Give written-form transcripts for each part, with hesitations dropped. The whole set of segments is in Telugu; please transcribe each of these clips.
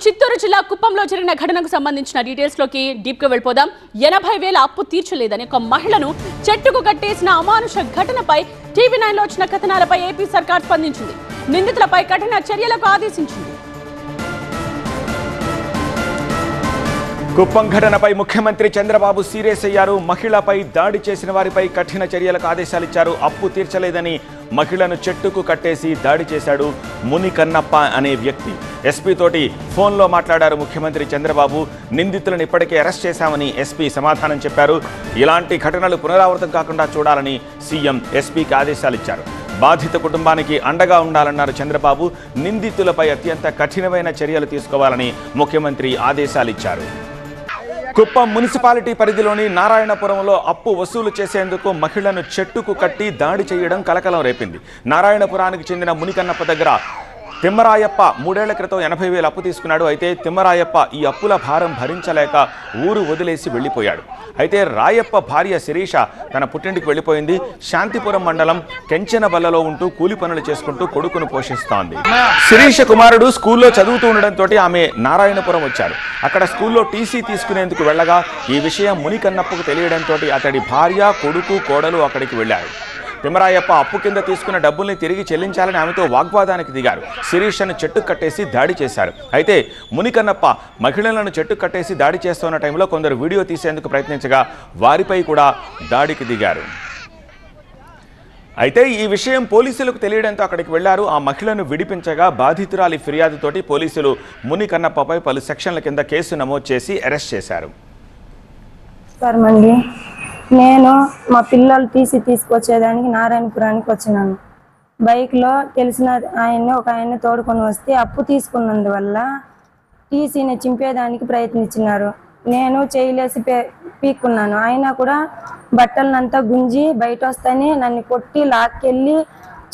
చిత్తూరు జిల్లా కుప్పంలో జరిగిన ఘటనకు సంబంధించిన డీటెయిల్స్ లోకి డీప్ గా వెళ్ళిపోదాం. 80,000 అప్పు తీర్చలేదని ఒక మహిళను చెట్టుకు కట్టేసిన అమానుష ఘటనపై టీవీ9 లో వచ్చిన కథనాలపై ఏపీ సర్కార్ స్పందించింది. నిందితులపై కఠిన చర్యలకు ఆదేశించింది. కుప్పం ఘటనపై ముఖ్యమంత్రి చంద్రబాబు సీరియస్ అయ్యారు. మహిళపై దాడి చేసిన వారిపై కఠిన చర్యలకు ఆదేశాలిచ్చారు. అప్పు తీర్చలేదని మహిళను చెట్టుకు కట్టేసి దాడి చేశాడు మునికన్నప్ప అనే వ్యక్తి. ఎస్పీ తోటి ఫోన్లో మాట్లాడారు ముఖ్యమంత్రి చంద్రబాబు. నిందితులను ఇప్పటికే అరెస్ట్ చేశామని ఎస్పీ సమాధానం చెప్పారు. ఇలాంటి ఘటనలు పునరావృతం కాకుండా చూడాలని సీఎం ఎస్పీకి ఆదేశాలిచ్చారు. బాధిత కుటుంబానికి అండగా ఉండాలన్నారు చంద్రబాబు. నిందితులపై అత్యంత కఠినమైన చర్యలు తీసుకోవాలని ముఖ్యమంత్రి ఆదేశాలిచ్చారు. కుప్పం మున్సిపాలిటీ పరిధిలోని నారాయణపురంలో అప్పు వసూలు చేసేందుకు మహిళను చెట్టుకు కట్టి దాడి చేయడం కలకలం రేపింది. నారాయణపురానికి చెందిన మునికన్నప్ప దగ్గర తిమ్మరాయప్ప 3 ఏళ్ల క్రితం 80,000 అప్పు తీసుకున్నాడు. అయితే తిమ్మరాయప్ప ఈ అప్పుల భారం భరించలేక ఊరు వదిలేసి వెళ్ళిపోయాడు. అయితే రాయప్ప భార్య శిరీష తన పుట్టింటికి వెళ్ళిపోయింది. శాంతిపురం మండలం కెంచెనబల్లలో ఉంటూ కూలి పనులు చేసుకుంటూ కొడుకును పోషిస్తోంది. శిరీష కుమారుడు స్కూల్లో చదువుతూ ఉండడంతో ఆమె నారాయణపురం వచ్చారు. అక్కడ స్కూల్లో టీసీ తీసుకునేందుకు వెళ్ళగా ఈ విషయం మునికన్నప్పకు తెలియడంతో అతడి భార్య, కొడుకు, కోడలు అక్కడికి వెళ్లారు. తిమ్మరాయప్ప అప్పు కింద తీసుకున్న డబ్బుల్ని తిరిగి చెల్లించాలని ఆమెతో వాగ్వాదానికి దిగారు. శిరీషను చెట్టు కట్టేసి దాడి చేశారు. అయితే మునికన్నప్ప మహిళలను చెట్టు కట్టేసి దాడి చేస్తున్న టైంలో కొందరు వీడియో తీసేందుకు ప్రయత్నించగా వారిపై కూడా దాడికి దిగారు. అయితే ఈ విషయం పోలీసులకు తెలియడంతో అక్కడికి వెళ్లారు. ఆ మహిళను విడిపించగా బాధితురాలి ఫిర్యాదుతోటి పోలీసులు మునికన్నప్పపై పలు సెక్షన్ల కింద కేసు నమోదు చేసి అరెస్ట్ చేశారు. నేను మా పిల్లలు తీసుకొచ్చేదానికి నారాయణపురానికి వచ్చినాను. బైక్లో తెలిసిన ఒక ఆయన తోడుకొని వస్తే అప్పు తీసుకున్నందువల్ల టీసీని చింపేదానికి ప్రయత్నించినారు. నేను చేయలేసి పీక్కున్నాను. అయినా కూడా బట్టలనంతా గుంజి బయట వస్తేనే నన్ను కొట్టి లాక్కెళ్ళి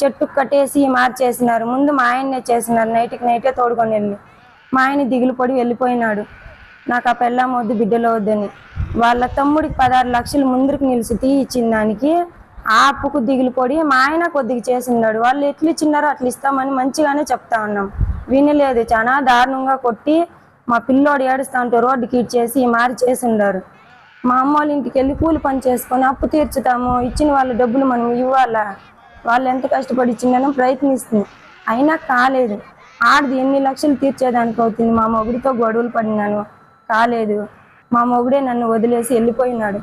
చెట్టుకు కట్టేసి మార్చేసినారు. ముందు మా ఆయన్నే చేసినారు. నైటే తోడుకొని వెళ్ళి మా ఆయన దిగులు పడి వెళ్ళిపోయినాడు. నాకు ఆ పెళ్ళాం వద్దు, బిడ్డలో వద్దని. వాళ్ళ తమ్ముడికి 16 లక్షలు ముందుకు నిలిచి ఇచ్చిన దానికి ఆ అప్పుకు దిగులు పడి మా ఆయన కొద్దిగా చేసినాడు. వాళ్ళు ఎట్లు ఇచ్చినారో అట్లా ఇస్తామని మంచిగానే చెప్తా ఉన్నాం. వినలేదు. చాలా దారుణంగా కొట్టి మా పిల్లోడు ఏడుస్తా ఉంటే రోడ్డుకి ఇచ్చేసి మారి చేసిండారు. మా అమ్మ వాళ్ళ ఇంటికి వెళ్ళి కూలి పని చేసుకొని అప్పు తీర్చుతాము, ఇచ్చిన వాళ్ళ డబ్బులు మనం ఇవ్వాలా, వాళ్ళు ఎంత కష్టపడి ఇచ్చిందని ప్రయత్నిస్తుంది. అయినా కాలేదు. ఆడది ఎన్ని లక్షలు తీర్చేదానికి అవుతుంది. మా మొగుడితో గొడవలు పడినాను, కాలేదు. మా మొగుడే నన్ను వదిలేసి వెళ్ళిపోయినాడు.